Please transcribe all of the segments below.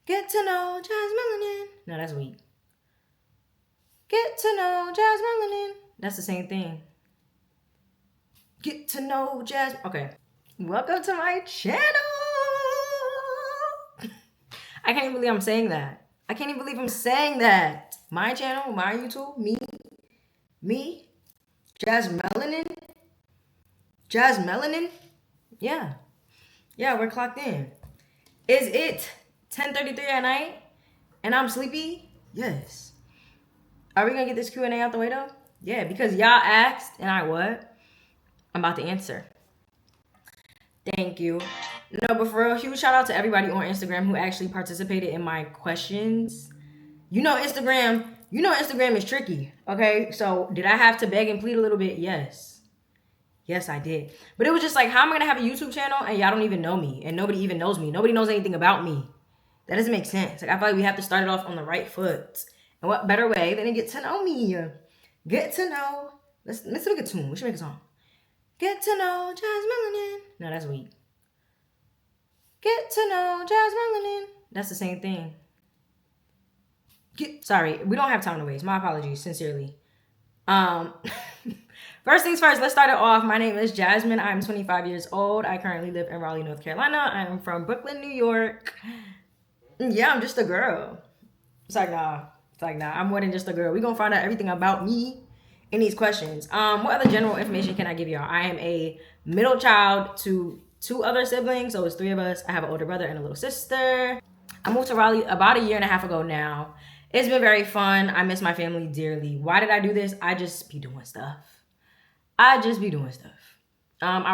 Get to know Jazmelanin. No, that's weak. Get to know Jazmelanin. That's the same thing. Get to know Jazz. Okay. Welcome to my channel. I can't even believe I'm saying that. I can't even believe I'm saying that. My channel, my YouTube, me, Jazmelanin. Jazmelanin. Yeah, we're clocked in. Is it 10:33 at night and I'm sleepy? Yes. Are we gonna get this Q&A out the way though? Yeah, because y'all asked and I what? I'm about to answer. Thank you. No, but for real, huge shout out to everybody on Instagram who actually participated in my questions. You know Instagram is tricky, okay? So did I have to beg and plead a little bit? Yes, I did. But it was just like, how am I gonna have a YouTube channel and y'all don't even know me and nobody even knows me? Nobody knows anything about me. That doesn't make sense. Like, I feel like we have to start it off on the right foot. And what better way than to get to know me? Get to know. Let's make a tune. We should make a song. Get to know Jazmelanin. No, that's weak. Get to know Jazmelanin. That's the same thing. Sorry, we don't have time to waste. My apologies, sincerely. First things first, let's start it off. My name is Jasmine. I'm 25 years old. I currently live in Raleigh, North Carolina. I'm from Brooklyn, New York. Yeah, I'm just a girl. It's like, nah, I'm more than just a girl. We're gonna find out everything about me in these questions. What other general information can I give y'all? I am a middle child to 2 other siblings, so it's 3 of us. I have an older brother and a little sister. I moved to Raleigh about a year and a half ago now. It's been very fun. I miss my family dearly. Why did I do this? I just be doing stuff. I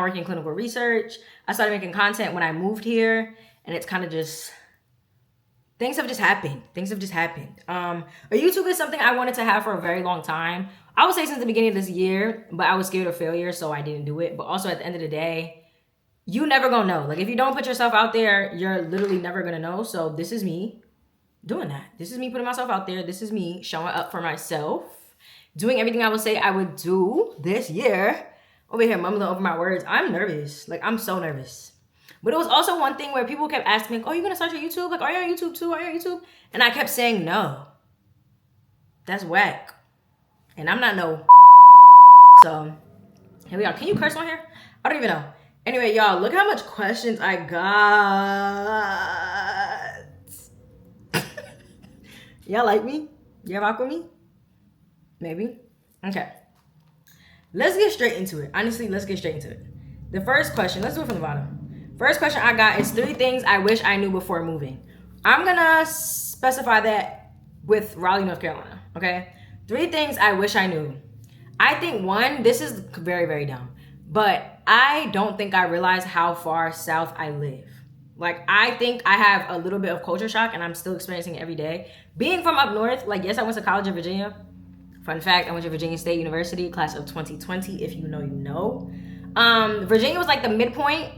work in clinical research. I started making content when I moved here, and it's kind of just, things have just happened. YouTube is something I wanted to have for a very long time. I would say since the beginning of this year, but I was scared of failure, so I didn't do it. But also at the end of the day, you never gonna know. Like, if you don't put yourself out there, you're literally never gonna know. So this is me doing that. This is me putting myself out there. This is me showing up for myself. Doing everything I would say I would do this year. Over here, mumbling over my words. I'm nervous. Like, I'm so nervous. But it was also one thing where people kept asking me, oh, you gonna start your YouTube? Like, are you on YouTube too? Are you on YouTube? And I kept saying no. That's whack. And I'm not no. So, here we are. Can you curse on here? I don't even know. Anyway, y'all, look how much questions I got. Y'all like me? You rock with me? Maybe. Okay. Let's get straight into it. Honestly, let's get straight into it. The first question, let's do it from the bottom. First question I got is 3 things I wish I knew before moving. I'm gonna specify that with Raleigh, North Carolina, okay? 3 things I wish I knew. I think 1, this is very, very dumb, but I don't think I realized how far south I live. Like, I think I have a little bit of culture shock and I'm still experiencing it every day. Being from up north, like, yes, I went to college in Virginia. Fun fact, I went to Virginia State University, class of 2020. If you know, you know. Virginia was like the midpoint,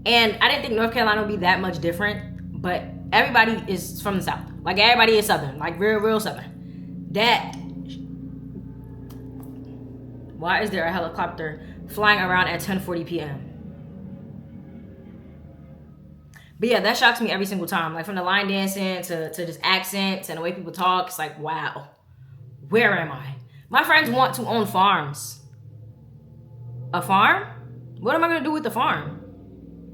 and I didn't think North Carolina would be that much different, but everybody is from the South. Like, everybody is Southern, like real Southern. Why is there a helicopter flying around at 10:40 p.m.? But yeah, that shocks me every single time. Like, from the line dancing to just accents and the way people talk, it's like, wow. Where am I? My friends want to own farms. A farm? What am I gonna do with the farm?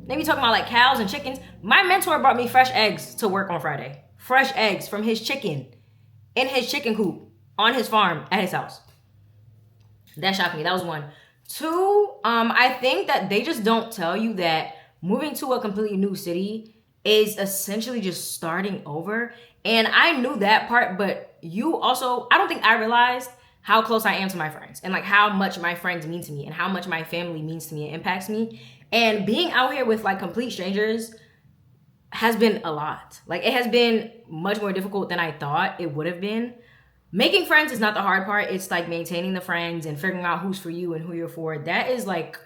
They be talking about like cows and chickens. My mentor brought me fresh eggs to work on Friday. Fresh eggs from his chicken in his chicken coop on his farm at his house. That shocked me. That was 1. 2, I think that they just don't tell you that moving to a completely new city is essentially just starting over. And I knew that part, but I don't think I realized how close I am to my friends and like how much my friends mean to me and how much my family means to me and impacts me. And being out here with like complete strangers has been a lot. Like, it has been much more difficult than I thought it would have been. Making friends is not the hard part. It's like maintaining the friends and figuring out who's for you and who you're for. That is like,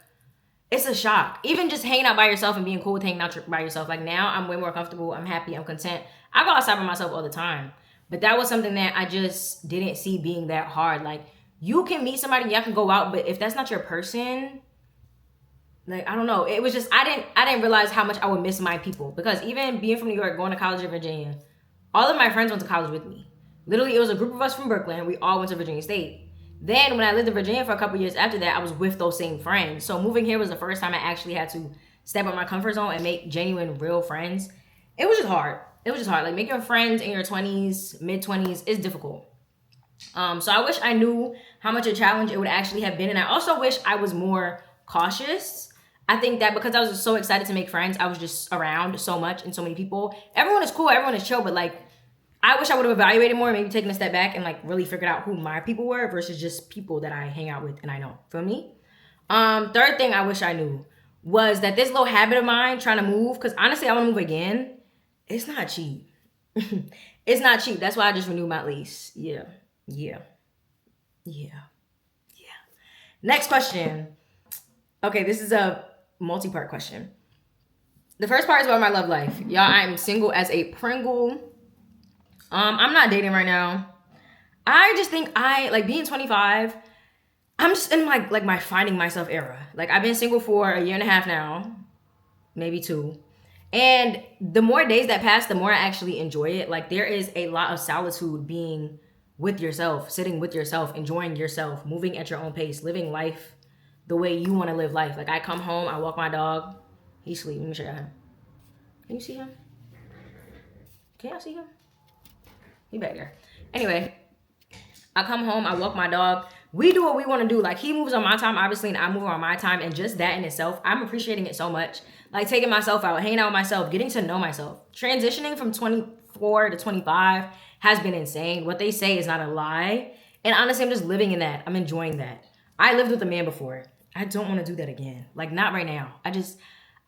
it's a shock. Even just hanging out by yourself and being cool with hanging out by yourself. Like, now I'm way more comfortable. I'm happy. I'm content. I go outside by myself all the time. But that was something that I just didn't see being that hard. Like, you can meet somebody, y'all can go out, but if that's not your person, like, I don't know. It was just, I didn't realize how much I would miss my people. Because even being from New York, going to college in Virginia, All of my friends went to college with me. Literally, it was a group of us from Brooklyn. We all went to Virginia State. Then when I lived in Virginia for a couple years after that, I was with those same friends. So moving here was the first time I actually had to step out my comfort zone and make genuine, real friends. It was just hard. It was just hard. Like making friends in your 20s, mid-20s is difficult. So I wish I knew how much a challenge it would actually have been. And I also wish I was more cautious. I think that because I was so excited to make friends, I was just around so much and so many people. Everyone is cool, everyone is chill, but like, I wish I would have evaluated more, maybe taken a step back and like really figured out who my people were versus just people that I hang out with and I know. Feel me? Third thing I wish I knew was that this little habit of mine trying to move, because honestly, I want to move again. It's not cheap. It's not cheap. That's why I just renewed my lease. Yeah. Next question. Okay, this is a multi-part question. The first part is about my love life. Y'all, I'm single as a Pringle. I'm not dating right now. I just think like being 25, I'm just in my finding myself era. Like I've been single for a year and a half now, maybe 2. And the more days that pass, the more I actually enjoy it. Like there is a lot of solitude being with yourself, sitting with yourself, enjoying yourself, moving at your own pace, living life the way you want to live life. Like I come home, I walk my dog, he's asleep. Let me show you him. Can you see him? Can y'all see him? He back there. Anyway, I come home, I walk my dog. We do what we want to do. Like he moves on my time, obviously, and I move on my time. And just that in itself, I'm appreciating it so much. Like taking myself out, hanging out with myself, getting to know myself. Transitioning from 24 to 25 has been insane. What they say is not a lie. And honestly, I'm just living in that. I'm enjoying that. I lived with a man before. I don't want to do that again. Like not right now. I just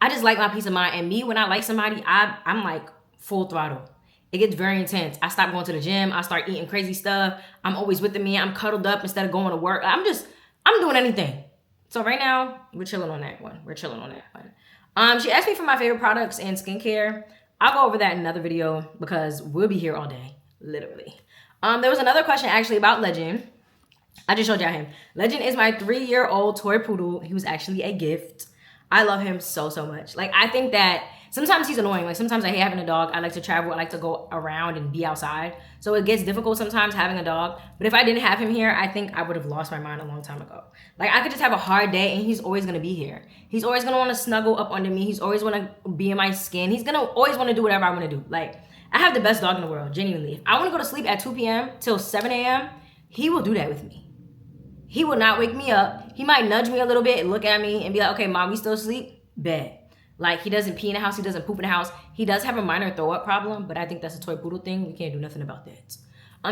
like my peace of mind. And me, when I like somebody, I'm like full throttle. It gets very intense. I stop going to the gym. I start eating crazy stuff. I'm always with the man. I'm cuddled up instead of going to work. I'm doing anything. So right now, we're chilling on that one. She asked me for my favorite products and skincare. I'll go over that in another video because we'll be here all day, literally. There was another question actually about Legend. I just showed y'all him. Legend is my 3-year-old toy poodle. He was actually a gift. I love him so much. Like I think that sometimes he's annoying. Like sometimes I hate having a dog. I like to travel. I like to go around and be outside. So it gets difficult sometimes having a dog. But if I didn't have him here, I think I would have lost my mind a long time ago. Like I could just have a hard day and he's always going to be here. He's always going to want to snuggle up under me. He's always want to be in my skin. He's going to always want to do whatever I want to do. Like I have the best dog in the world, genuinely. If I want to go to sleep at 2 p.m. till 7 a.m., he will do that with me. He will not wake me up. He might nudge me a little bit and look at me and be like, okay, mom, we still asleep? Bet. Like he doesn't pee in the house. He doesn't poop in the house. He does have a minor throw up problem, but I think that's a toy poodle thing. We can't do nothing about that.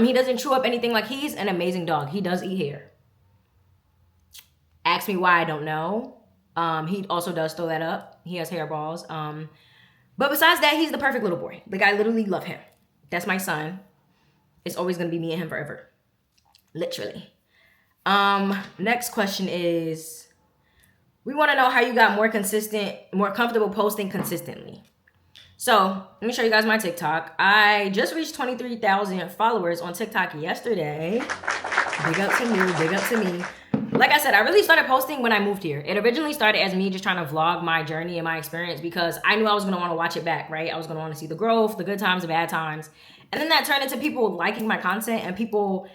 He doesn't chew up anything. Like he's an amazing dog. He does eat hair. Ask me why, I don't know. He also does throw that up. He has hairballs. But besides that, he's the perfect little boy. Like I literally love him. That's my son. It's always gonna be me and him forever. Literally. Next question is, we want to know how you got more comfortable posting consistently. So let me show you guys my TikTok. I just reached 23,000 followers on TikTok yesterday. Big up to me. Like I said, I really started posting when I moved here. It originally started as me just trying to vlog my journey and my experience because I knew I was going to want to watch it back, right? I was going to want to see the growth, the good times, the bad times. And then that turned into people liking my content and people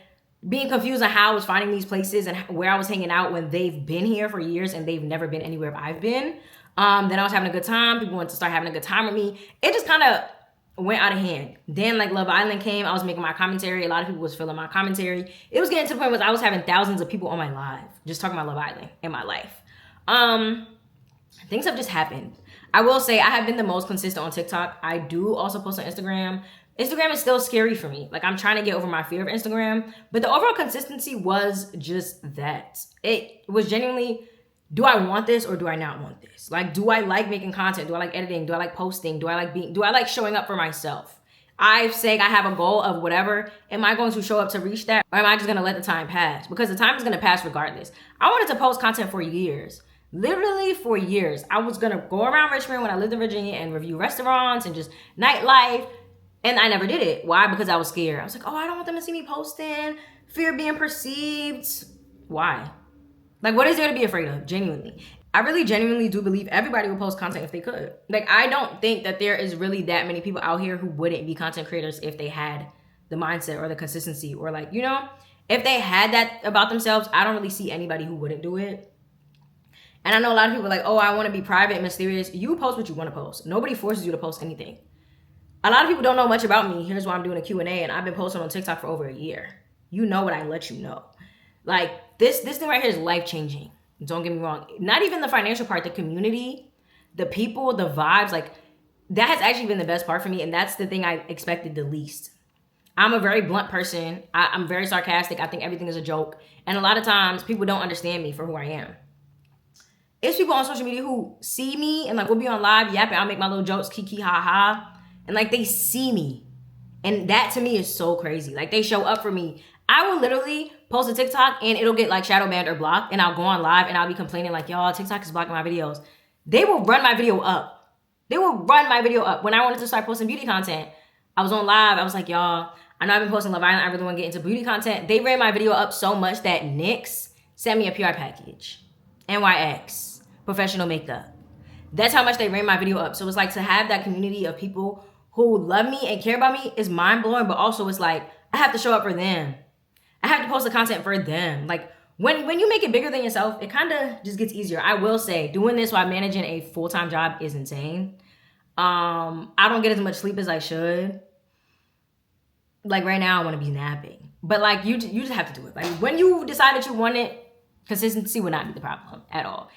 being confused on how I was finding these places and where I was hanging out when they've been here for years and they've never been anywhere I've been. Then I was having a good time. People wanted to start having a good time with me. It just kind of went out of hand. Then like Love Island came, I was making my commentary. A lot of people was feeling my commentary. It was getting to the point where I was having thousands of people on my live, just talking about Love Island in my life. Things have just happened. I will say I have been the most consistent on TikTok. I do also post on Instagram. Instagram is still scary for me. Like I'm trying to get over my fear of Instagram, but the overall consistency was just that. It was genuinely, do I want this or do I not want this? Like, do I like making content? Do I like editing? Do I like posting? Do I like showing up for myself? I say I have a goal of whatever. Am I going to show up to reach that? Or am I just going to let the time pass? Because the time is going to pass regardless. I wanted to post content for years. Literally for years. I was going to go around Richmond when I lived in Virginia and review restaurants and just nightlife. And I never did it. Why? Because I was scared. I was like, oh, I don't want them to see me posting. Fear of being perceived. Why? Like, what is there to be afraid of? Genuinely. I really genuinely do believe everybody would post content if they could. Like, I don't think that there is really that many people out here who wouldn't be content creators if they had the mindset or the consistency, or like, you know, if they had that about themselves. I don't really see anybody who wouldn't do it. And I know a lot of people are like, oh, I want to be private and mysterious. You post what you want to post. Nobody forces you to post anything. A lot of people don't know much about me. Here's why I'm doing a Q&A, and I've been posting on TikTok for over a year. You know what I let you know. Like, this thing right here is life-changing. Don't get me wrong. Not even the financial part, the community, the people, the vibes, like, that has actually been the best part for me, and that's the thing I expected the least. I'm a very blunt person. I'm very sarcastic. I think everything is a joke. And a lot of times, people don't understand me for who I am. It's people on social media who see me and like we'll be on live yapping. I'll make my little jokes, kiki ha ha. And like they see me. And that to me is so crazy. Like they show up for me. I will literally post a TikTok and it'll get like shadow banned or blocked. And I'll go on live and I'll be complaining like, y'all, TikTok is blocking my videos. They will run my video up. They will run my video up. When I wanted to start posting beauty content, I was on live. I was like, y'all, I know I've been posting Love Island. I really want to get into beauty content. They ran my video up so much that NYX sent me a PR package. NYX, professional makeup. That's how much they ran my video up. So it's like to have that community of people who love me and care about me is mind blowing, but also it's like I have to show up for them. I have to post the content for them. Like when you make it bigger than yourself, it kind of just gets easier. I will say doing this while managing a full-time job is insane. I don't get as much sleep as I should. Like right now I want to be napping, but like you just have to do it. Like when you decide that you want it, consistency will not be the problem at all.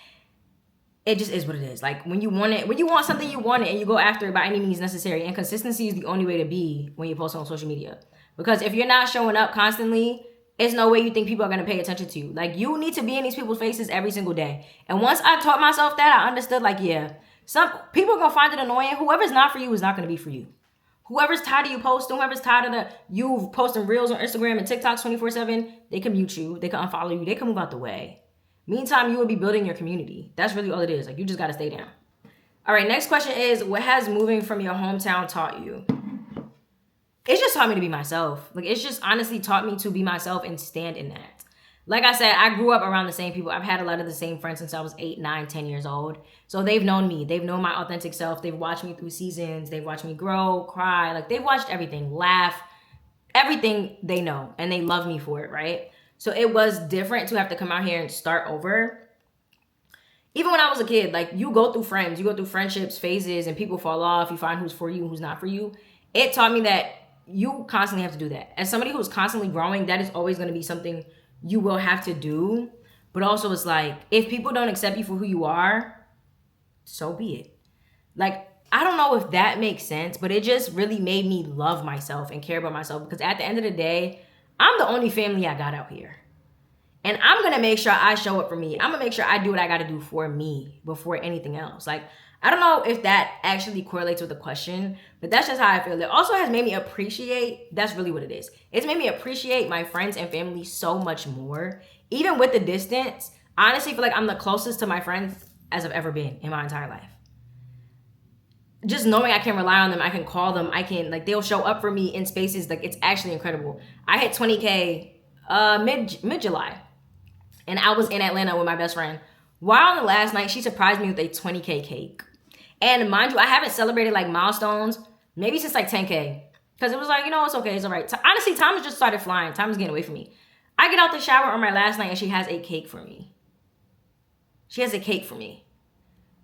It just is what it is. Like when you want it, when you want something, you want it and you go after it by any means necessary. And consistency is the only way to be when you post on social media. Because if you're not showing up constantly, it's no way you think people are going to pay attention to you. Like you need to be in these people's faces every single day. And once I taught myself that, I understood like, yeah, some people are going to find it annoying. Whoever's not for you is not going to be for you. Whoever's tired of you posting, whoever's tired of you posting reels on Instagram and TikToks 24/7, they can mute you, they can unfollow you, they can move out the way. Meantime, you will be building your community. That's really all it is. Like you just got to stay down. All right, next question is, what has moving from your hometown taught you? It's just taught me to be myself. Like it's just honestly taught me to be myself and stand in that. Like I said, I grew up around the same people. I've had a lot of the same friends since I was 8, 9, 10 years old. So they've known me. They've known my authentic self. They've watched me through seasons. They've watched me grow, cry. Like they've watched everything, laugh, everything they know. And they love me for it, right? So it was different to have to come out here and start over. Even when I was a kid, like you go through friends, you go through friendships, phases, and people fall off. You find who's for you, who's not for you. It taught me that you constantly have to do that. As somebody who's constantly growing, that is always going to be something you will have to do. But also it's like, if people don't accept you for who you are, so be it. Like, I don't know if that makes sense, but it just really made me love myself and care about myself. Because at the end of the day, I'm the only family I got out here. And I'm going to make sure I show up for me. I'm going to make sure I do what I got to do for me before anything else. Like, I don't know if that actually correlates with the question, but that's just how I feel. It also has made me appreciate, that's really what it is. It's made me appreciate my friends and family so much more. Even with the distance, I honestly feel like I'm the closest to my friends as I've ever been in my entire life. Just knowing I can rely on them, I can call them, I can, like, they'll show up for me in spaces, like, it's actually incredible. I hit 20K mid-July, and I was in Atlanta with my best friend. While on the last night, she surprised me with a 20K cake. And mind you, I haven't celebrated, like, milestones maybe since, like, 10K. Because it was like, you know, it's okay, it's all right. Honestly, time has just started flying. Time is getting away from me. I get out the shower on my last night, and she has a cake for me. She has a cake for me.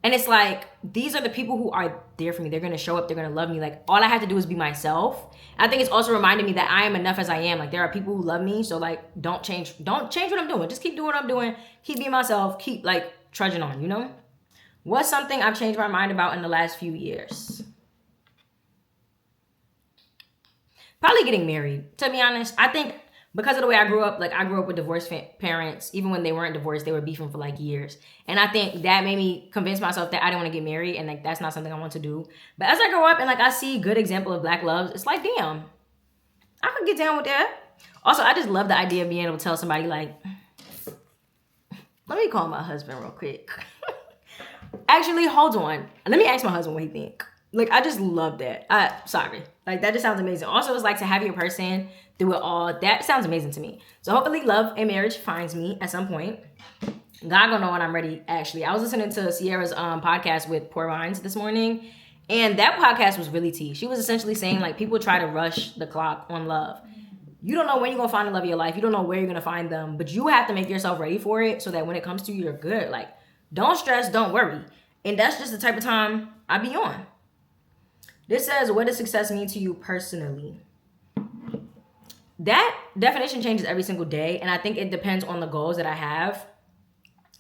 And it's like, these are the people who are there for me. They're going to show up. They're going to love me. Like, all I have to do is be myself. I think it's also reminding me that I am enough as I am. Like, there are people who love me. So, like, don't change what I'm doing. Just keep doing what I'm doing. Keep being myself. Keep, like, trudging on, you know? What's something I've changed my mind about in the last few years? Probably getting married. To be honest, I think because of the way I grew up, like I grew up with divorced parents. Even when they weren't divorced, they were beefing for like years. And I think that made me convince myself that I didn't want to get married and like that's not something I want to do. But as I grow up and like I see good example of black love, it's like, damn, I could get down with that. Also, I just love the idea of being able to tell somebody like, let me call my husband real quick. Actually, hold on. Let me ask my husband what he think. Like, I just love that. Sorry. Like, that just sounds amazing. Also, it's like to have your person do it all. That sounds amazing to me. So hopefully love and marriage finds me at some point. God gonna know when I'm ready, actually. I was listening to Sierra's podcast with Poor Minds this morning, and that podcast was really tea. She was essentially saying, like, people try to rush the clock on love. You don't know when you're gonna find the love of your life. You don't know where you're gonna find them, but you have to make yourself ready for it so that when it comes to you, you're good. Like, don't stress, don't worry. And that's just the type of time I be on. This says, what does success mean to you personally? That definition changes every single day, and I think it depends on the goals that I have,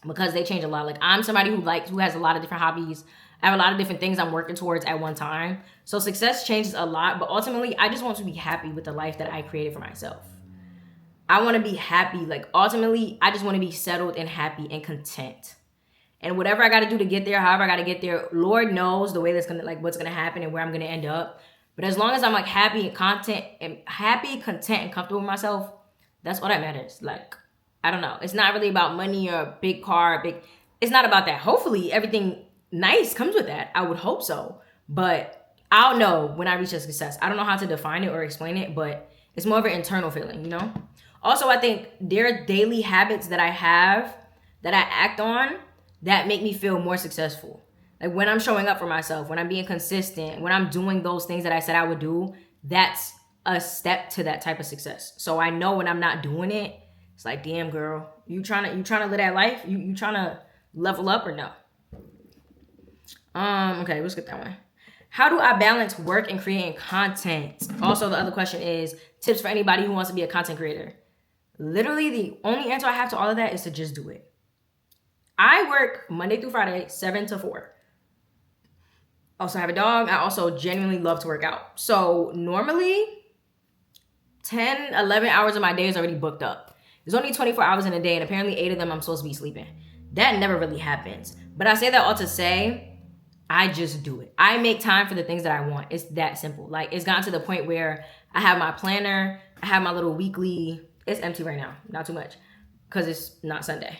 because they change a lot. Like, I'm somebody who has a lot of different hobbies. I have a lot of different things I'm working towards at one time. So success changes a lot, but ultimately I just want to be happy with the life that I created for myself. I want to be happy. Like, ultimately, I just want to be settled and happy and content. And whatever I got to do to get there, however I got to get there, Lord knows the way that's going to, like, what's going to happen and where I'm going to end up. But as long as I'm like happy, content, and comfortable with myself, that's all that matters. Like, I don't know. It's not really about money or a big car, it's not about that. Hopefully everything nice comes with that. I would hope so. But I'll know when I reach a success. I don't know how to define it or explain it, but it's more of an internal feeling, you know? Also, I think there are daily habits that I have that I act on that make me feel more successful. Like, when I'm showing up for myself, when I'm being consistent, when I'm doing those things that I said I would do, that's a step to that type of success. So I know when I'm not doing it, it's like, damn, girl, you trying to live that life? You trying to level up or no? Okay, let's get that one. How do I balance work and creating content? Also, the other question is tips for anybody who wants to be a content creator. Literally, the only answer I have to all of that is to just do it. I work Monday through Friday, 7 to 4. Also, I have a dog. I also genuinely love to work out. So normally, 10, 11 hours of my day is already booked up. There's only 24 hours in a day, and apparently 8 of them I'm supposed to be sleeping. That never really happens. But I say that all to say, I just do it. I make time for the things that I want. It's that simple. Like, it's gotten to the point where I have my planner. I have my little weekly. It's empty right now. Not too much because it's not Sunday.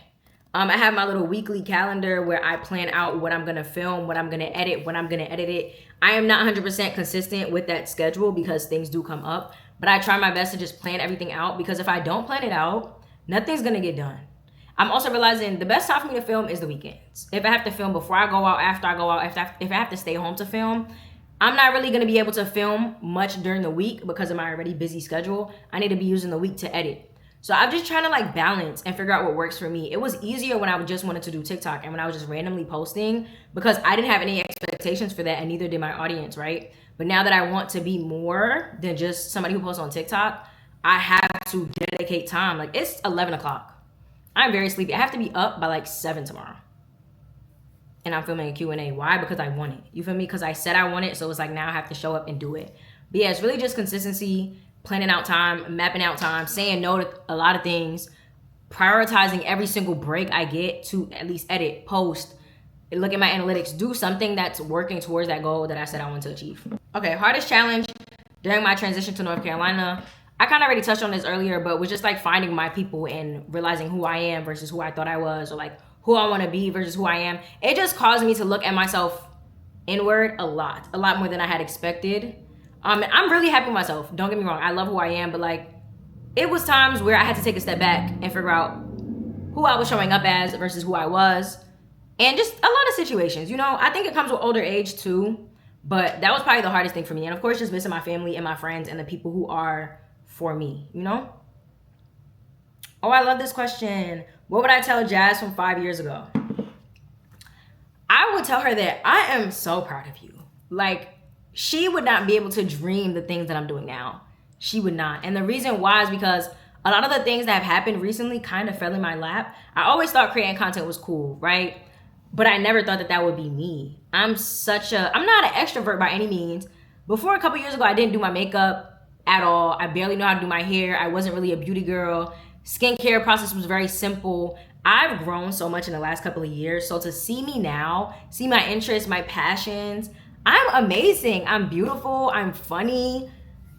I have my little weekly calendar where I plan out what I'm going to film, what I'm going to edit, when I'm going to edit it. I am not 100% consistent with that schedule because things do come up. But I try my best to just plan everything out, because if I don't plan it out, nothing's going to get done. I'm also realizing the best time for me to film is the weekends. If I have to film before I go out, after I go out, if I have to stay home to film, I'm not really going to be able to film much during the week because of my already busy schedule. I need to be using the week to edit. So I'm just trying to like balance and figure out what works for me. It was easier when I just wanted to do TikTok and when I was just randomly posting, because I didn't have any expectations for that, and neither did my audience, right? But now that I want to be more than just somebody who posts on TikTok, I have to dedicate time. Like, it's 11 o'clock. I'm very sleepy. I have to be up by like 7 tomorrow. And I'm filming a Q&A. Why? Because I want it. You feel me? Because I said I want it. So it's like, now I have to show up and do it. But yeah, it's really just consistency, planning out time, mapping out time, saying no to a lot of things, prioritizing every single break I get to at least edit, post, look at my analytics, do something that's working towards that goal that I said I want to achieve. Okay, hardest challenge during my transition to North Carolina. I kind of already touched on this earlier, but was just like finding my people and realizing who I am versus who I thought I was, or like who I want to be versus who I am. It just caused me to look at myself inward a lot more than I had expected. I'm really happy with myself. Don't get me wrong. I love who I am, but like, it was times where I had to take a step back and figure out who I was showing up as versus who I was. And just a lot of situations, you know, I think it comes with older age too, but that was probably the hardest thing for me. And of course, just missing my family and my friends and the people who are for me, you know? Oh, I love this question. What would I tell Jazz from 5 years ago? I would tell her that I am so proud of you. Like, she would not be able to dream the things that I'm doing now. She would not. And the reason why is because a lot of the things that have happened recently kind of fell in my lap. I always thought creating content was cool, right? But I never thought that would be me. I'm not an extrovert by any means. Before a couple years ago, I didn't do my makeup at all. I barely know how to do my hair. I wasn't really a beauty girl. Skincare process was very simple. I've grown so much in the last couple of years. So to see me now, see my interests, my passions, I'm amazing. I'm beautiful. I'm funny.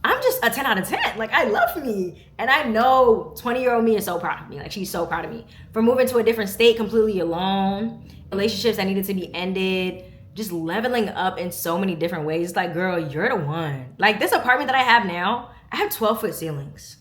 I'm just a 10 out of 10. Like, I love me. And I know 20-year-old me is so proud of me. Like, she's so proud of me. For moving to a different state completely alone, relationships that needed to be ended, just leveling up in so many different ways. It's like, girl, you're the one. Like, this apartment that I have now, I have 12-foot ceilings.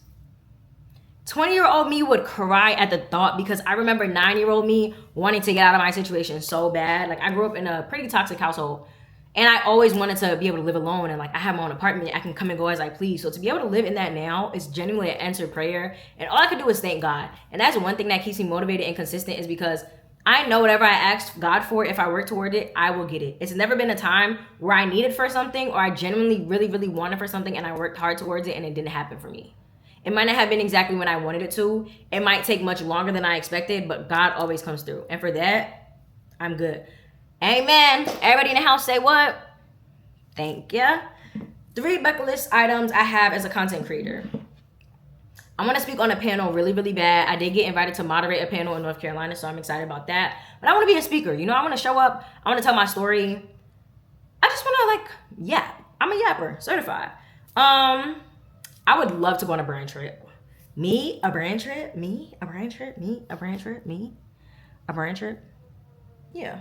20-year-old me would cry at the thought, because I remember 9-year-old me wanting to get out of my situation so bad. Like, I grew up in a pretty toxic household, and I always wanted to be able to live alone, and like, I have my own apartment. I can come and go as I please. So to be able to live in that now is genuinely an answered prayer. And all I could do is thank God. And that's one thing that keeps me motivated and consistent, is because I know whatever I ask God for, if I work toward it, I will get it. It's never been a time where I needed for something, or I genuinely really, really wanted for something, and I worked hard towards it and it didn't happen for me. It might not have been exactly when I wanted it to. It might take much longer than I expected, but God always comes through. And for that, I'm good. Amen. Everybody in the house say what? Thank ya. 3 bucket list items I have as a content creator. I want to speak on a panel really, really bad. I did get invited to moderate a panel in North Carolina, so I'm excited about that. But I want to be a speaker. You know, I want to show up. I want to tell my story. I just want to yap. I'm a yapper, certified. I would love to go on a brand trip. Me, a brand trip? Me, a brand trip? Me, a brand trip? Me, a brand trip? Yeah.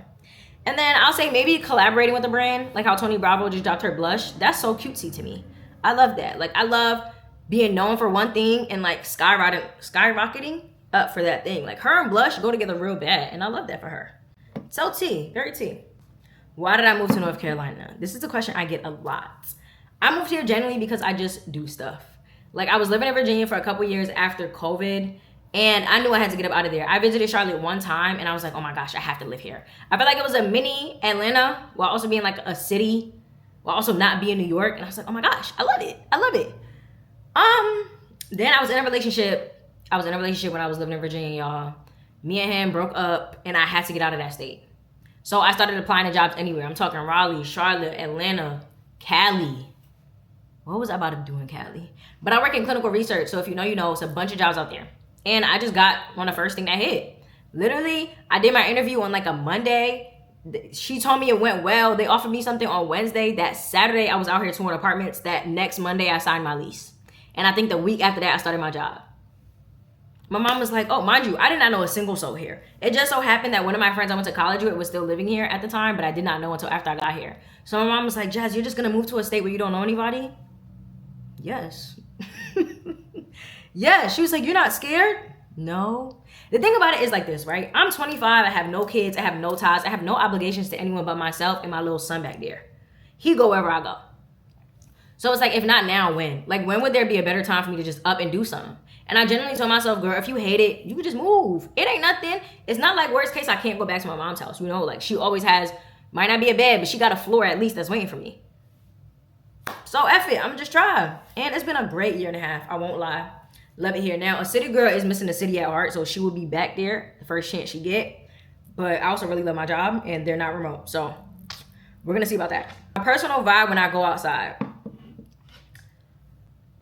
And then I'll say maybe collaborating with a brand, like how Tony Bravo just dropped her blush. That's so cutesy to me. I love that. Like, I love being known for one thing and like skyrocketing up for that thing. Like, her and blush go together real bad, and I love that for her. So T, very T. Why did I move to North Carolina? This is a question I get a lot. I moved here genuinely because I just do stuff. Like, I was living in Virginia for a couple years after COVID, and I knew I had to get up out of there. I visited Charlotte one time, and I was like, oh my gosh, I have to live here. I felt like it was a mini Atlanta while also being like a city, while also not being New York. And I was like, oh my gosh, I love it. I love it. Then I was in a relationship. I was in a relationship when I was living in Virginia, y'all. Me and him broke up, and I had to get out of that state. So I started applying to jobs anywhere. I'm talking Raleigh, Charlotte, Atlanta, Cali. What was I about to do in Cali? But I work in clinical research, so if you know, you know. It's a bunch of jobs out there. And I just got one of the first thing that hit. Literally, I did my interview on like a Monday. She told me it went well. They offered me something on Wednesday. That Saturday, I was out here touring apartments. That next Monday, I signed my lease. And I think the week after that, I started my job. My mom was like, oh, mind you, I did not know a single soul here. It just so happened that one of my friends I went to college with was still living here at the time, but I did not know until after I got here. So my mom was like, Jazz, you're just going to move to a state where you don't know anybody? Yes. Yeah, she was like, you're not scared? No. The thing about it is like this, right? I'm 25. I have no kids. I have no ties. I have no obligations to anyone but myself and my little son back there. He go wherever I go. So it's like, if not now, when? Like, when would there be a better time for me to just up and do something? And I genuinely told myself, girl, if you hate it, you can just move. It ain't nothing. It's not like worst case, I can't go back to my mom's house. You know, like, she always has, might not be a bed, but she got a floor at least that's waiting for me. So F it, I'm just trying. And it's been a great year and a half. I won't lie. Love it here. Now, a city girl is missing the city at heart, so she will be back there the first chance she get. But I also really love my job, and they're not remote. So we're going to see about that. My personal vibe when I go outside.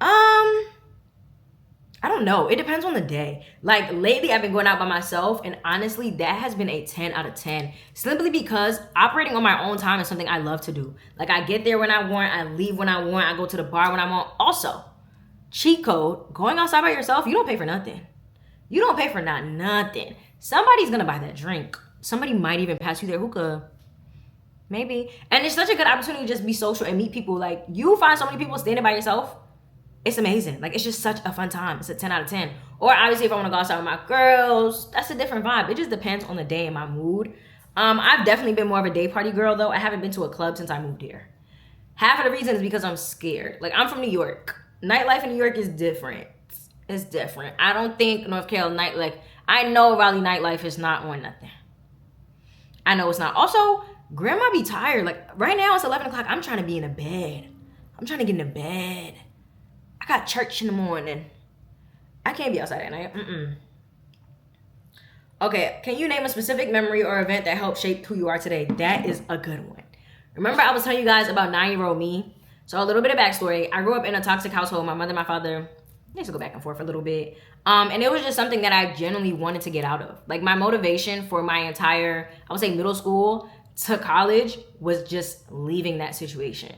I don't know. It depends on the day. Like, lately, I've been going out by myself, and honestly, that has been a 10 out of 10. Simply because operating on my own time is something I love to do. Like, I get there when I want, I leave when I want, I go to the bar when I want. Also, cheat code, going outside by yourself, you don't pay for nothing. You don't pay for nothing. Somebody's gonna buy that drink. Somebody might even pass you their hookah. Maybe. And it's such a good opportunity to just be social and meet people. Like, you find so many people standing by yourself. It's amazing. Like, it's just such a fun time. It's a 10 out of 10. Or obviously, if I want to go outside with my girls, that's a different vibe. It just depends on the day and my mood. I've definitely been more of a day party girl, though. I haven't been to a club since I moved here. Half of the reason is because I'm scared. Like, I'm from New York. Nightlife in New York is different. It's different. I don't think North Carolina, like, I know Raleigh nightlife is not on nothing. I know it's not. Also, grandma be tired. Like, right now it's 11 o'clock. I'm trying to be in a bed. I'm trying to get in a bed. I got church in the morning. I can't be outside at night. Okay, can you name a specific memory or event that helped shape who you are today? That is a good one. Remember I was telling you guys about 9-year-old me? So a little bit of backstory. I grew up in a toxic household. My mother and my father used to go back and forth for a little bit. And it was just something that I genuinely wanted to get out of. Like, my motivation for my entire, I would say, middle school to college was just leaving that situation.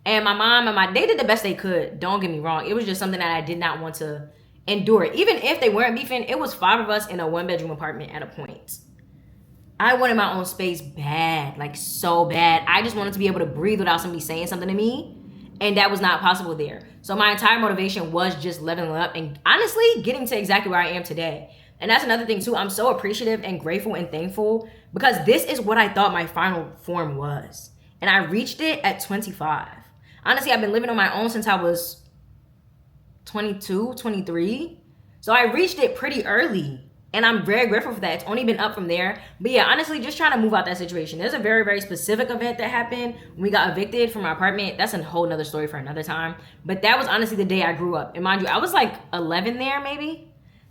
And my mom and they did the best they could. Don't get me wrong. It was just something that I did not want to endure. Even if they weren't beefing, it was 5 of us in a 1-bedroom apartment at a point. I wanted my own space bad, like so bad. I just wanted to be able to breathe without somebody saying something to me. And that was not possible there. So my entire motivation was just leveling up and honestly getting to exactly where I am today. And that's another thing too. I'm so appreciative and grateful and thankful because this is what I thought my final form was. And I reached it at 25. Honestly, I've been living on my own since I was 22, 23. So I reached it pretty early. And I'm very grateful for that. It's only been up from there. But yeah, honestly, just trying to move out that situation. There's a very, very specific event that happened when we got evicted from our apartment. That's a whole nother story for another time. But that was honestly the day I grew up. And mind you, I was like 11 there maybe.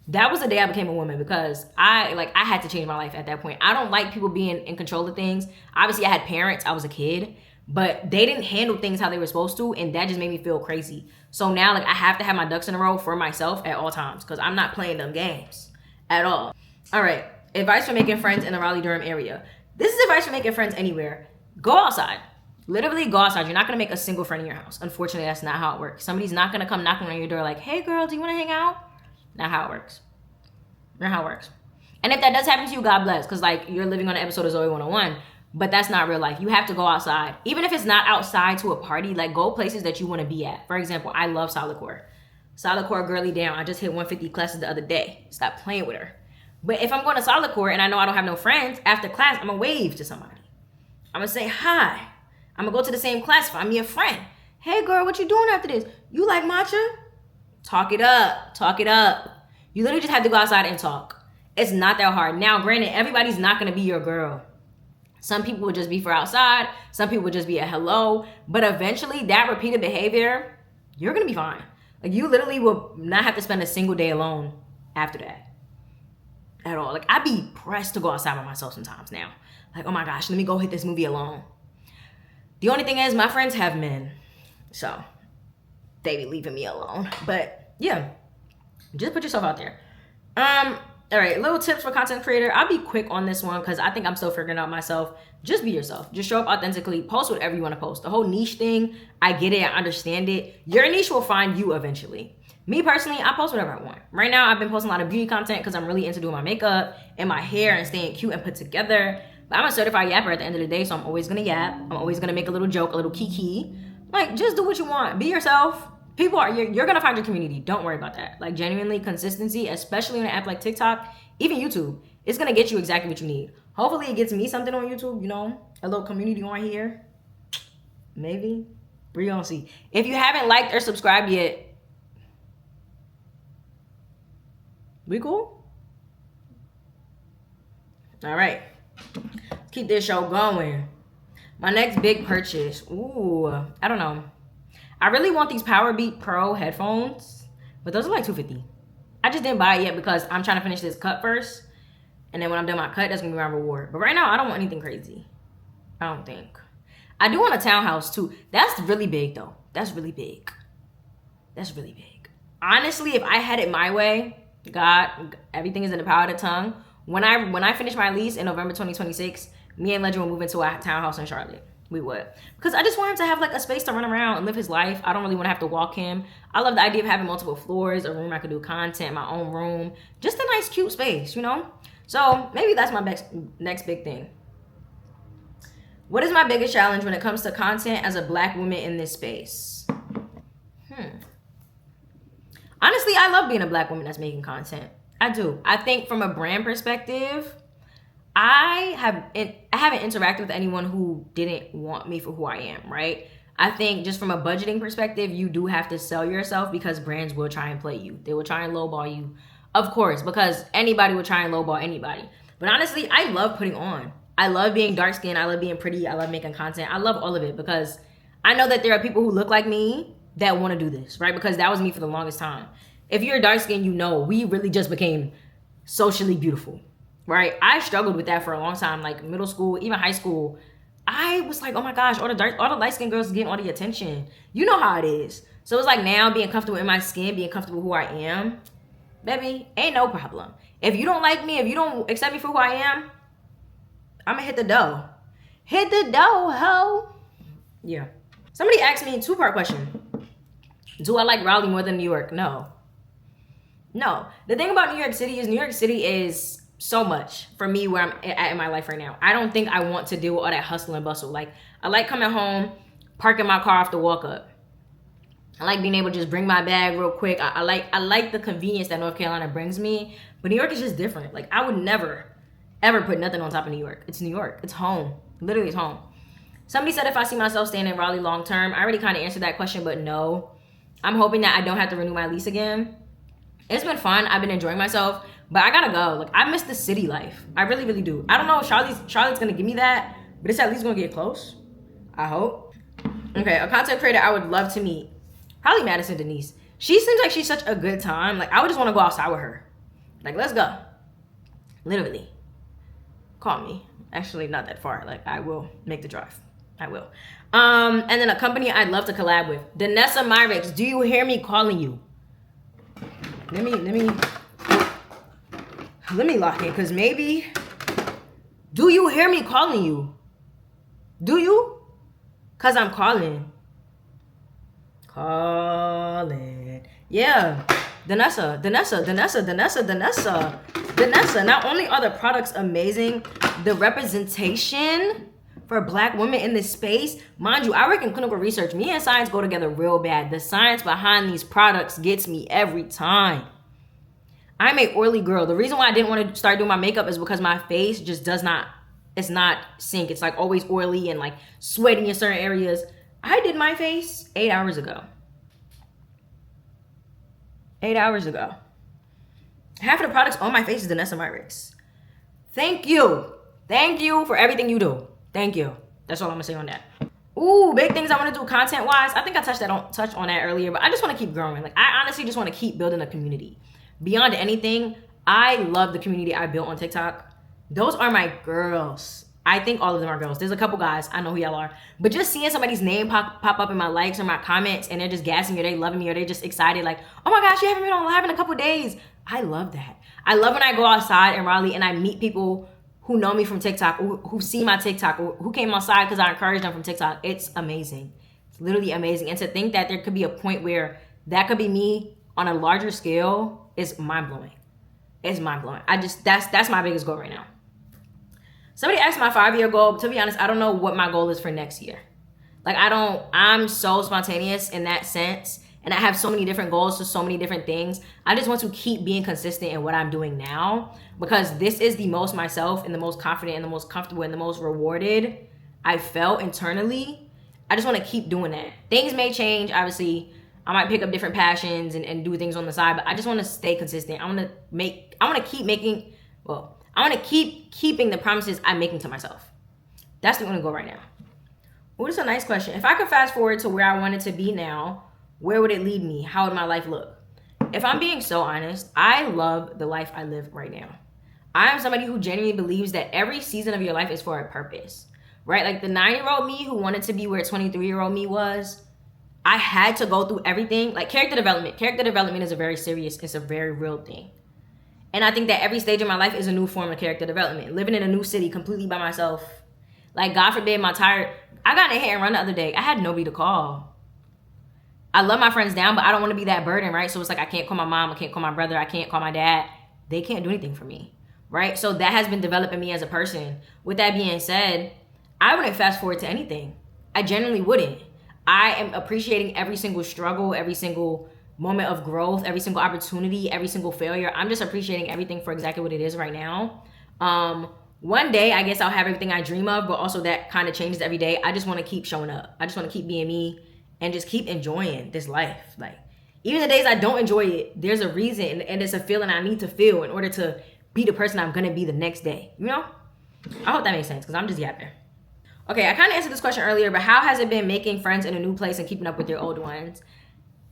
That was the day I became a woman because I had to change my life at that point. I don't like people being in control of things. Obviously, I had parents. I was a kid. But they didn't handle things how they were supposed to. And that just made me feel crazy. So now I have to have my ducks in a row for myself at all times because I'm not playing them games at all. All right, advice for making friends in the Raleigh-Durham area. This is advice for making friends anywhere. Go outside. Literally go outside. You're not gonna make a single friend in your house. Unfortunately, that's not how it works. Somebody's not gonna come knocking on your door like, hey girl, do you wanna hang out? Not how it works. Not how it works. And if that does happen to you, God bless, because like you're living on an episode of Zoe 101, but that's not real life. You have to go outside. Even if it's not outside to a party, like go places that you wanna be at. For example, I love Solid Core. Solid Core girly down. I just hit 150 classes the other day. Stop playing with her. But if I'm going to Solid Core and I know I don't have no friends, after class, I'm going to wave to somebody. I'm going to say hi. I'm going to go to the same class, find me a friend. Hey, girl, what you doing after this? You like matcha? Talk it up. Talk it up. You literally just have to go outside and talk. It's not that hard. Now, granted, everybody's not going to be your girl. Some people will just be for outside. Some people will just be a hello. But eventually, that repeated behavior, you're going to be fine. Like, you literally will not have to spend a single day alone after that. At all. Like, I'd be pressed to go outside by myself sometimes now. Like, oh my gosh, let me go hit this movie alone. The only thing is my friends have men. So they be leaving me alone. But yeah, just put yourself out there. All right, little tips for content creator. I'll be quick on this one because I think I'm still figuring out myself. Just be yourself. Just show up authentically. Post whatever you want to post. The whole niche thing, I get it. I understand it. Your niche will find you eventually. Me personally, I post whatever I want. Right now, I've been posting a lot of beauty content because I'm really into doing my makeup and my hair and staying cute and put together. But I'm a certified yapper at the end of the day, so I'm always going to yap. I'm always going to make a little joke, a little kiki. Like, just do what you want. Be yourself. People are, you're going to find your community. Don't worry about that. Like, genuinely, consistency, especially on an app like TikTok, even YouTube, it's going to get you exactly what you need. Hopefully, it gets me something on YouTube, you know, a little community on here. Maybe. We're going to see. If you haven't liked or subscribed yet, we cool? All right. Let's keep this show going. My next big purchase. Ooh, I don't know. I really want these Powerbeat Pro headphones, but those are like $250. I just didn't buy it yet because I'm trying to finish this cut first. And then when I'm done my cut, that's gonna be my reward. But right now, I don't want anything crazy. I don't think. I do want a townhouse too. That's really big though. That's really big. That's really big. Honestly, if I had it my way, God, everything is in the power of the tongue. When I finish my lease in November 2026, me and Legend will move into a townhouse in Charlotte. We would. Because I just want him to have like a space to run around and live his life. I don't really want to have to walk him. I love the idea of having multiple floors, a room I could do content, my own room. Just a nice, cute space, you know? So maybe that's my next big thing. What is my biggest challenge when it comes to content as a Black woman in this space? Honestly, I love being a Black woman that's making content. I do. I think from a brand perspective, I haven't interacted with anyone who didn't want me for who I am, right? I think just from a budgeting perspective, you do have to sell yourself because brands will try and play you. They will try and lowball you, of course, because anybody will try and lowball anybody. But honestly, I love putting on. I love being dark skinned. I love being pretty. I love making content. I love all of it because I know that there are people who look like me that want to do this, right? Because that was me for the longest time. If you're dark skinned, you know, we really just became socially beautiful, right? I struggled with that for a long time, like middle school, even high school. I was like, oh my gosh, all the light skinned girls getting all the attention. You know how it is. So it's like now being comfortable in my skin, being comfortable who I am, baby, ain't no problem. If you don't like me, if you don't accept me for who I am, I'm gonna hit the dough. Hit the dough, ho. Yeah. Somebody asked me a two-part question. Do I like Raleigh more than New York? No. No. The thing about New York City is so much for me where I'm at in my life right now. I don't think I want to deal with all that hustle and bustle. Like, I like coming home, parking my car off the walk up. I like being able to just bring my bag real quick. I like the convenience that North Carolina brings me. But New York is just different. Like, I would never, ever put nothing on top of New York. It's New York. It's home. Literally, it's home. Somebody said if I see myself staying in Raleigh long term. I already kind of answered that question, but no. I'm hoping that I don't have to renew my lease again. It's been fun. I've been enjoying myself. But I gotta go. Like, I miss the city life. I really, really do. I don't know if Charlotte's gonna give me that, but it's at least gonna get close. I hope. Okay, a content creator I would love to meet. Probably Madison Denise. She seems like she's such a good time. Like, I would just want to go outside with her. Like, let's go. Literally. Call me. Actually, not that far. Like, I will make the drive. I will. And then a company I'd love to collab with. Danessa Myrix, do you hear me calling you? Let me lock in, because maybe... Do you hear me calling you? Do you? Because I'm calling. Yeah. Danessa. Not only are the products amazing, the representation for Black women in this space, mind you, I work in clinical research. Me and science go together real bad. The science behind these products gets me every time. I'm a oily girl. The reason why I didn't want to start doing my makeup is because my face just does not, it's not sync. It's like always oily and like sweating in certain areas. I did my face 8 hours ago. 8 hours ago. Half of the products on my face is Danessa Myrix. Thank you. Thank you for everything you do. Thank you. That's all I'm gonna say on that. Ooh, big things I want to do content wise. I think I touched on that earlier, but I just want to keep growing. Like, I honestly just want to keep building a community. Beyond anything, I love the community I built on TikTok. Those are my girls. I think all of them are girls. There's a couple guys. I know who y'all are. But just seeing somebody's name pop up in my likes or my comments, and they're just gassing me, or they loving me, or they're just excited, like, oh my gosh, you haven't been on live in a couple days. I love that. I love when I go outside in Raleigh and I meet people who know me from TikTok, who see my TikTok, or who came outside because I encouraged them from TikTok. It's amazing. It's literally amazing. And to think that there could be a point where that could be me on a larger scale is mind-blowing. It's mind-blowing. That's my biggest goal right now. Somebody asked my 5-year goal. To be honest, I don't know what my goal is for next year. Like, I'm so spontaneous in that sense. And I have so many different goals for so many different things. I just want to keep being consistent in what I'm doing now, because this is the most myself and the most confident and the most comfortable and the most rewarded I felt internally. I just want to keep doing that. Things may change. Obviously, I might pick up different passions and do things on the side, but I just want to stay consistent. I want to keep keeping the promises I'm making to myself. That's the only goal right now. Well, this is a nice question. If I could fast forward to where I wanted to be now, where would it lead me? How would my life look? If I'm being so honest, I love the life I live right now. I am somebody who genuinely believes that every season of your life is for a purpose, right? Like the 9-year-old me who wanted to be where 23-year-old me was, I had to go through everything. Like character development. Character development is it's a very real thing. And I think that every stage of my life is a new form of character development. Living in a new city completely by myself. Like, God forbid, I got in a hit and run the other day. I had nobody to call. I love my friends down, but I don't want to be that burden, right? So it's like I can't call my mom, I can't call my brother, I can't call my dad. They can't do anything for me, right? So that has been developing me as a person. With that being said, I wouldn't fast forward to anything. I genuinely wouldn't. I am appreciating every single struggle, every single moment of growth, every single opportunity, every single failure. I'm just appreciating everything for exactly what it is right now. One day, I guess I'll have everything I dream of, but also that kind of changes every day. I just want to keep showing up. I just want to keep being me and just keep enjoying this life. Like, even the days I don't enjoy it, there's a reason and it's a feeling I need to feel in order to be the person I'm going to be the next day. You know? I hope that makes sense because I'm just yapping. Okay, I kind of answered this question earlier, but how has it been making friends in a new place and keeping up with your old ones?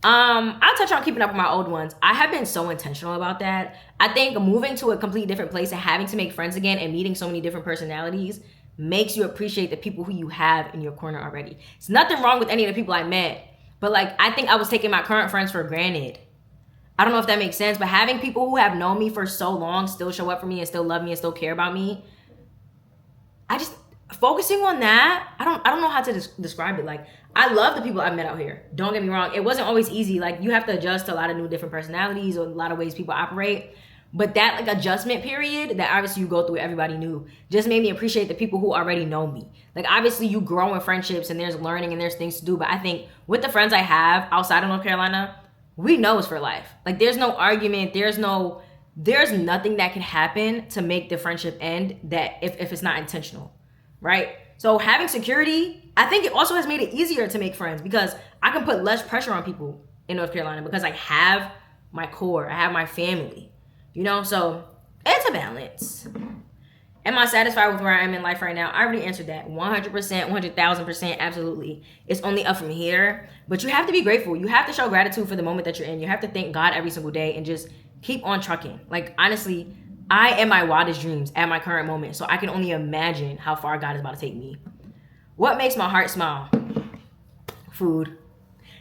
I'll touch on keeping up with my old ones. I have been so intentional about that. I think moving to a completely different place and having to make friends again and meeting so many different personalities makes you appreciate the people who you have in your corner already. It's nothing wrong with any of the people I met, but like, I think I was taking my current friends for granted. I don't know if that makes sense, but having people who have known me for so long still show up for me and still love me and still care about me, focusing on that, I don't know how to describe it. Like, I love the people I've met out here. Don't get me wrong. It wasn't always easy. Like, you have to adjust to a lot of new different personalities or a lot of ways people operate. But that like adjustment period that obviously you go through, everybody knew, just made me appreciate the people who already know me. Like obviously you grow in friendships and there's learning and there's things to do. But I think with the friends I have outside of North Carolina, we know it's for life. Like there's no argument. There's nothing that can happen to make the friendship end that if it's not intentional, right? So having security, I think it also has made it easier to make friends because I can put less pressure on people in North Carolina because I have my core, I have my family, you know? So it's a balance. Am I satisfied with where I am in life right now? I already answered that 100%, 100,000%, absolutely. It's only up from here, but you have to be grateful. You have to show gratitude for the moment that you're in. You have to thank God every single day and just keep on trucking. Like honestly, I am my wildest dreams at my current moment, so I can only imagine how far God is about to take me. What makes my heart smile? Food,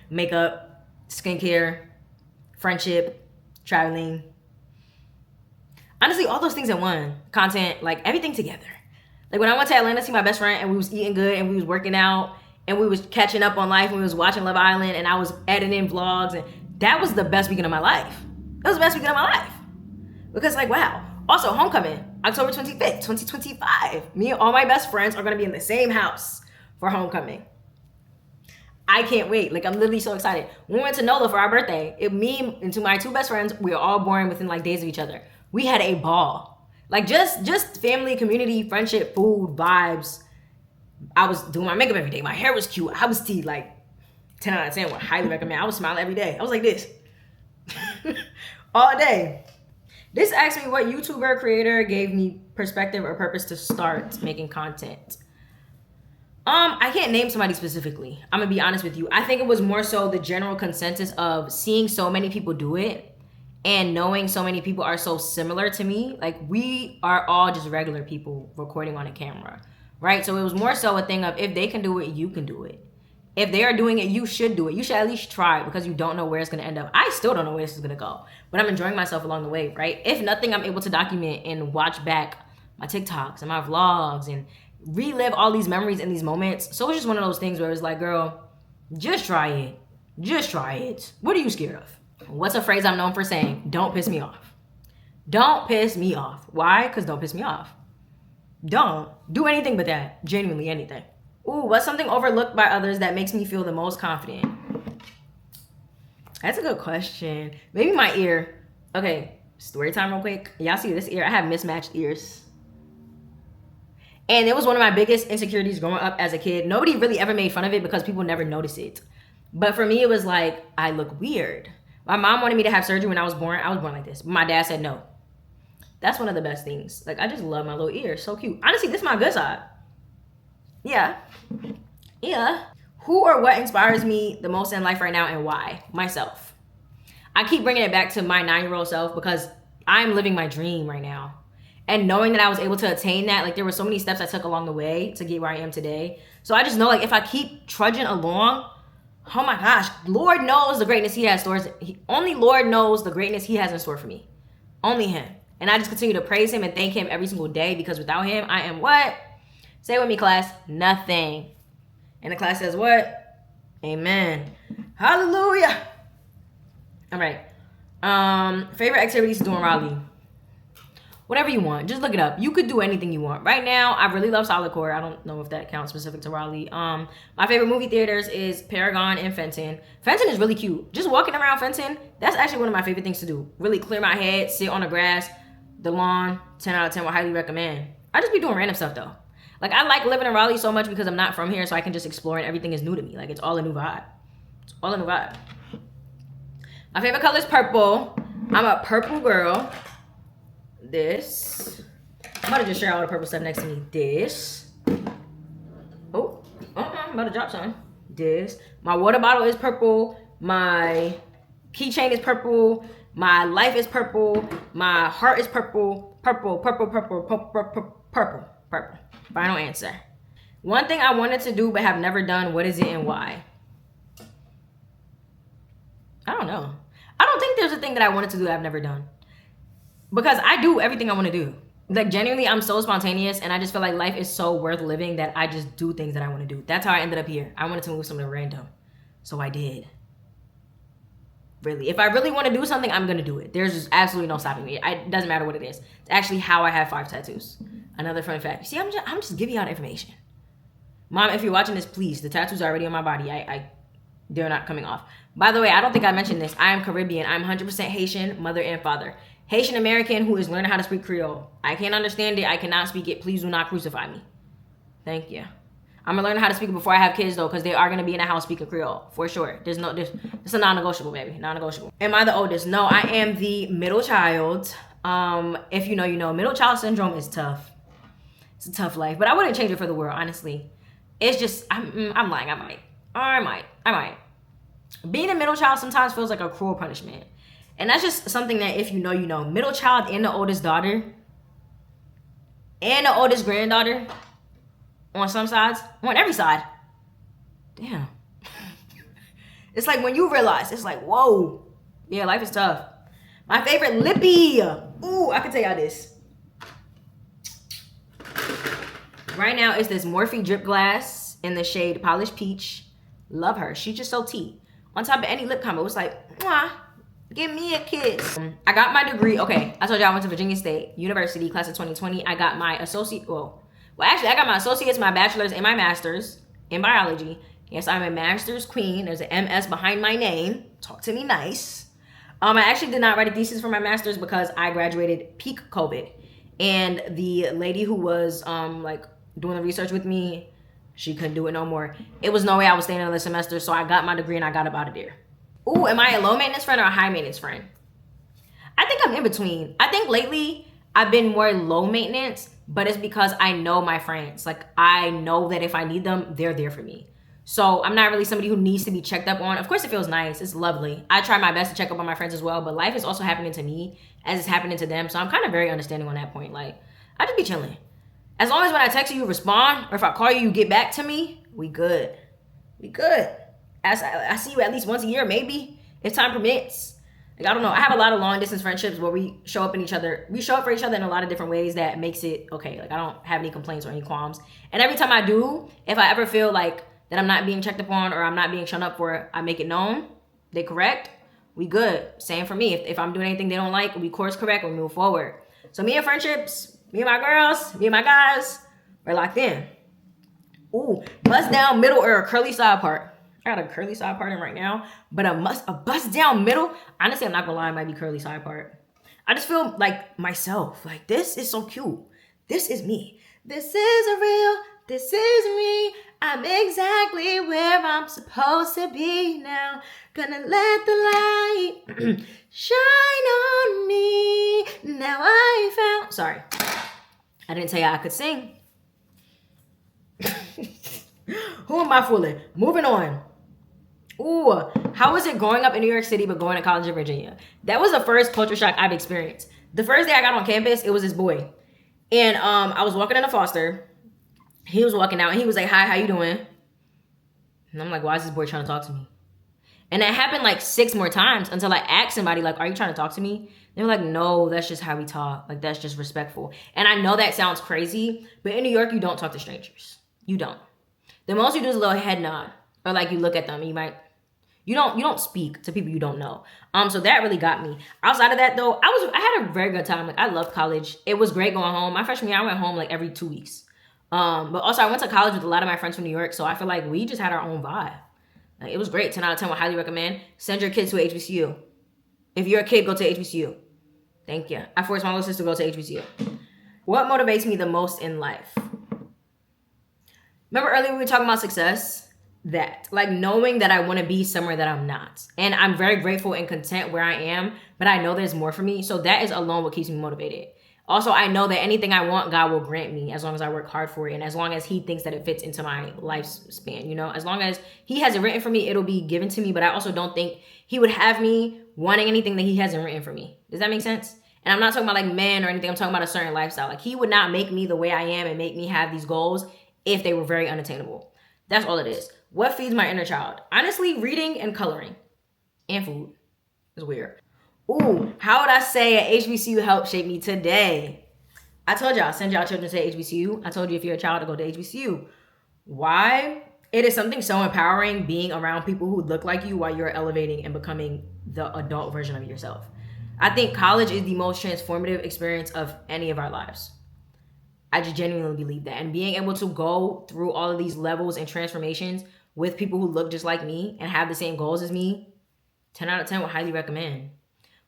makeup, skincare, friendship, traveling. Honestly, all those things in one. Content, like everything together. Like when I went to Atlanta to see my best friend and we was eating good and we was working out and we was catching up on life and we was watching Love Island and I was editing vlogs, and that was the best weekend of my life. It was the best weekend of my life. Because like, wow. Also, homecoming, October 25th, 2025. Me and all my best friends are going to be in the same house for homecoming. I can't wait. Like, I'm literally so excited. When we went to NOLA for our birthday, me and my two best friends, we were all born within like days of each other. We had a ball. Like, just family, community, friendship, food, vibes. I was doing my makeup every day. My hair was cute. I was like 10 out of 10. Would highly recommend. I was smiling every day. I was like this. All day. This asked me what YouTuber creator gave me perspective or purpose to start making content. I can't name somebody specifically. I'm gonna be honest with you. I think it was more so the general consensus of seeing so many people do it and knowing so many people are so similar to me. Like we are all just regular people recording on a camera, right? So it was more so a thing of if they can do it, you can do it. If they are doing it, you should do it. You should at least try because you don't know where it's going to end up. I still don't know where this is going to go, but I'm enjoying myself along the way, right? If nothing, I'm able to document and watch back my TikToks and my vlogs and relive all these memories and these moments. So it's just one of those things where it's like, girl, just try it. Just try it. What are you scared of? What's a phrase I'm known for saying? Don't piss me off. Don't piss me off. Why? Because don't piss me off. Don't do anything but that. Genuinely anything. Ooh, what's something overlooked by others that makes me feel the most confident? That's a good question. Maybe my ear. Okay, story time real quick. Y'all see this ear? I have mismatched ears. And it was one of my biggest insecurities growing up as a kid. Nobody really ever made fun of it because people never noticed it. But for me, it was like, I look weird. My mom wanted me to have surgery when I was born. I was born like this. But my dad said no. That's one of the best things. Like, I just love my little ears. So cute. Honestly, this is my good side. Yeah. Who or what inspires me the most in life right now and why? Myself. I keep bringing it back to my 9-year-old self because I'm living my dream right now. And knowing that I was able to attain that, like there were so many steps I took along the way to get where I am today. So I just know like if I keep trudging along, oh my gosh, Lord knows the greatness he has stores. Only Lord knows the greatness he has in store for me. Only him. And I just continue to praise him and thank him every single day because without him, I am what? Say it with me, class. Nothing. And the class says what? Amen. Hallelujah. All right. Favorite activities to do in Raleigh. Whatever you want. Just look it up. You could do anything you want. Right now, I really love Solid Core. I don't know if that counts specific to Raleigh. My favorite movie theaters is Paragon and Fenton. Fenton is really cute. Just walking around Fenton, that's actually one of my favorite things to do. Really clear my head, sit on the grass, the lawn. 10 out of 10 would highly recommend. I just be doing random stuff though. Like I like living in Raleigh so much because I'm not from here, so I can just explore and everything is new to me. Like it's all a new vibe. It's all a new vibe. My favorite color is purple. I'm a purple girl. This. I'm about to just share all the purple stuff next to me. This. Oh, I'm about to drop something. This. My water bottle is purple. My keychain is purple. My life is purple. My heart is purple. Purple. Final answer. One thing I wanted to do but have never done. What is it and why? I don't know. I don't think there's a thing that I wanted to do that I've never done. Because I do everything I want to do. Like genuinely, I'm so spontaneous and I just feel like life is so worth living that I just do things that I want to do. That's how I ended up here. I wanted to move something random. So I did. Really. If I really want to do something, I'm going to do it. There's just absolutely no stopping me. It doesn't matter what it is. It's actually how I have 5 tattoos. Another fun fact. See, I'm just giving y'all the information. Mom, if you're watching this, please. The tattoos are already on my body. They're not coming off. By the way, I don't think I mentioned this. I am Caribbean. I'm 100% Haitian, mother and father. Haitian American who is learning how to speak Creole. I can't understand it. I cannot speak it. Please do not crucify me. Thank you. I'm gonna learn how to speak it before I have kids though, because they are gonna be in a house speaking Creole for sure. It's a non-negotiable, baby, non-negotiable. Am I the oldest? No, I am the middle child. If you know, you know. Middle child syndrome is tough. It's a tough life, but I wouldn't change it for the world, honestly. It's just I'm lying. I might. Being a middle child sometimes feels like a cruel punishment, and that's just something that if you know, you know. Middle child and the oldest daughter and the oldest granddaughter. On some sides, on every side. Damn. It's like when you realize, it's like, whoa. Yeah, life is tough. My favorite lippy. Ooh, I can tell y'all this. Right now, it's this Morphe Drip Glass in the shade Polished Peach. Love her. She's just so tea. On top of any lip combo, it's like, mwah, give me a kiss. I got my degree. Okay, I told y'all I went to Virginia State University, class of 2020. I got my associate, well, actually, I got my associates, my bachelor's, and my master's in biology. Yes, I'm a master's queen. There's an MS behind my name. Talk to me nice. I actually did not write a thesis for my master's because I graduated peak COVID. And the lady who was like doing the research with me, she couldn't do it no more. It was no way I was staying another semester, so I got my degree and I got up out of there. Ooh, am I a low maintenance friend or a high maintenance friend? I think I'm in between. I think lately I've been more low maintenance, but it's because I know my friends. Like, I know that if I need them, they're there for me. So I'm not really somebody who needs to be checked up on. Of course, it feels nice. It's lovely. I try my best to check up on my friends as well, but life is also happening to me as it's happening to them. So I'm kind of very understanding on that point. Like, I just be chilling. As long as when I text you respond, or if I call you, you get back to me, we good. We good. As I see you at least once a year, maybe, if time permits. Like, I don't know. I have a lot of long distance friendships where we show up for each other in a lot of different ways that makes it okay. Like, I don't have any complaints or any qualms. And every time I do, if I ever feel like that I'm not being checked upon or I'm not being shown up for, I make it known. They correct. We good. Same for me. If I'm doing anything they don't like, we course correct, we move forward. So me and friendships, me and my girls, me and my guys, we're locked in. Ooh, bust down middle or a curly side part. I got a curly side part in right now, but a bust down middle. Honestly, I'm not gonna lie, it might be curly side part. I just feel like myself. Like, this is so cute. This is me. This is me. I'm exactly where I'm supposed to be now. Gonna let the light shine on me. Now I found. Sorry, I didn't tell you I could sing. Who am I fooling? Moving on. Ooh, how was it growing up in New York City but going to college in Virginia? That was the first culture shock I've experienced. The first day I got on campus, it was this boy. And I was walking in a Foster. He was walking out and he was like, hi, how you doing? And I'm like, why is this boy trying to talk to me? And that happened like 6 more times until I asked somebody, like, are you trying to talk to me? They were like, no, that's just how we talk. Like, that's just respectful. And I know that sounds crazy, but in New York, you don't talk to strangers. You don't. The most you do is a little head nod. Or like you look at them, you don't speak to people you don't know. So that really got me. Outside of that though, I had a very good time. Like, I loved college. It was great going home. My freshman year, I went home like every 2 weeks. But also I went to college with a lot of my friends from New York, so I feel like we just had our own vibe. Like, it was great. 10 out of 10 would highly recommend. Send your kids to a HBCU. If you're a kid, go to HBCU. Thank you. I forced my little sister to go to HBCU. What motivates me the most in life? Remember earlier we were talking about success? That, like, knowing that I want to be somewhere that I'm not. And I'm very grateful and content where I am, but I know there's more for me. So that is alone what keeps me motivated. Also, I know that anything I want, God will grant me as long as I work hard for it. And as long as he thinks that it fits into my lifespan, you know, as long as he has it written for me, it'll be given to me. But I also don't think he would have me wanting anything that he hasn't written for me. Does that make sense? And I'm not talking about like men or anything. I'm talking about a certain lifestyle. Like, he would not make me the way I am and make me have these goals if they were very unattainable. That's all it is. What feeds my inner child? Honestly, reading and coloring. And food. It's weird. Ooh, how would I say a HBCU helped shape me today? I told y'all, send y'all children to HBCU. I told you if you're a child to go to HBCU. Why? It is something so empowering being around people who look like you while you're elevating and becoming the adult version of yourself. I think college is the most transformative experience of any of our lives. I just genuinely believe that. And being able to go through all of these levels and transformations with people who look just like me and have the same goals as me, 10 out of 10 would highly recommend.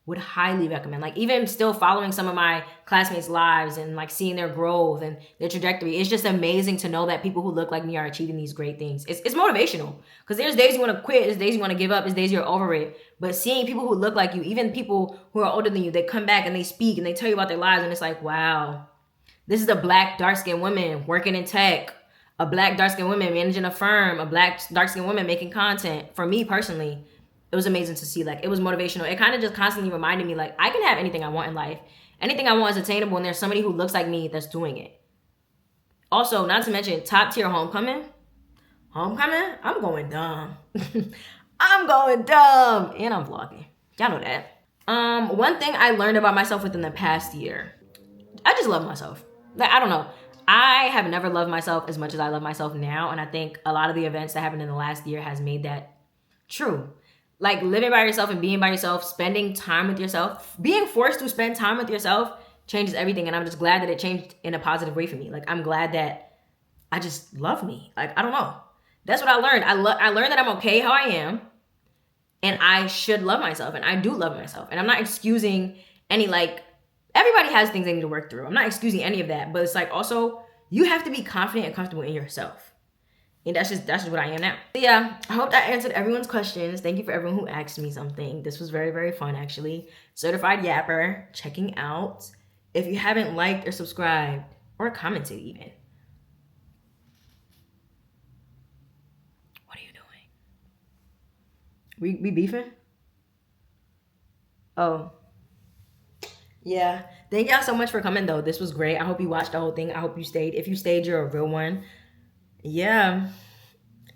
Would highly recommend. Like, even still following some of my classmates' lives and like seeing their growth and their trajectory, it's just amazing to know that people who look like me are achieving these great things. It's motivational, because there's days you want to quit, there's days you want to give up, there's days you're over it. But seeing people who look like you, even people who are older than you, they come back and they speak and they tell you about their lives, and it's like, wow, this is a black dark-skinned woman working in tech, a black dark-skinned woman managing a firm, a black dark-skinned woman making content. For me personally, it was amazing to see. Like, it was motivational. It kind of just constantly reminded me, like, I can have anything I want in life. Anything I want is attainable, and there's somebody who looks like me that's doing it. Also, not to mention, top tier homecoming. Homecoming? I'm going dumb. I'm going dumb. And I'm vlogging. Y'all know that. One thing I learned about myself within the past year, I just love myself. Like, I don't know. I have never loved myself as much as I love myself now. And I think a lot of the events that happened in the last year has made that true. Like, living by yourself and being by yourself, spending time with yourself, being forced to spend time with yourself changes everything. And I'm just glad that it changed in a positive way for me. Like, I'm glad that I just love me. Like, I don't know. That's what I learned. I learned that I'm okay how I am, and I should love myself, and I do love myself. And I'm not excusing any, like, everybody has things they need to work through. I'm not excusing any of that, but it's like, also, you have to be confident and comfortable in yourself. And that's just what I am now. So yeah, I hope that answered everyone's questions. Thank you for everyone who asked me something. This was very, very fun, actually. Certified Yapper, checking out. If you haven't liked or subscribed or commented even, what are you doing? We beefing? Oh. Yeah. Thank y'all so much for coming, though. This was great. I hope you watched the whole thing. I hope you stayed. If you stayed, you're a real one. Yeah,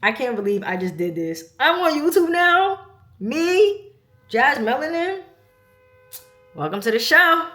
I can't believe I just did this. I'm on YouTube now. Me, Jazmelanin. Welcome to the show.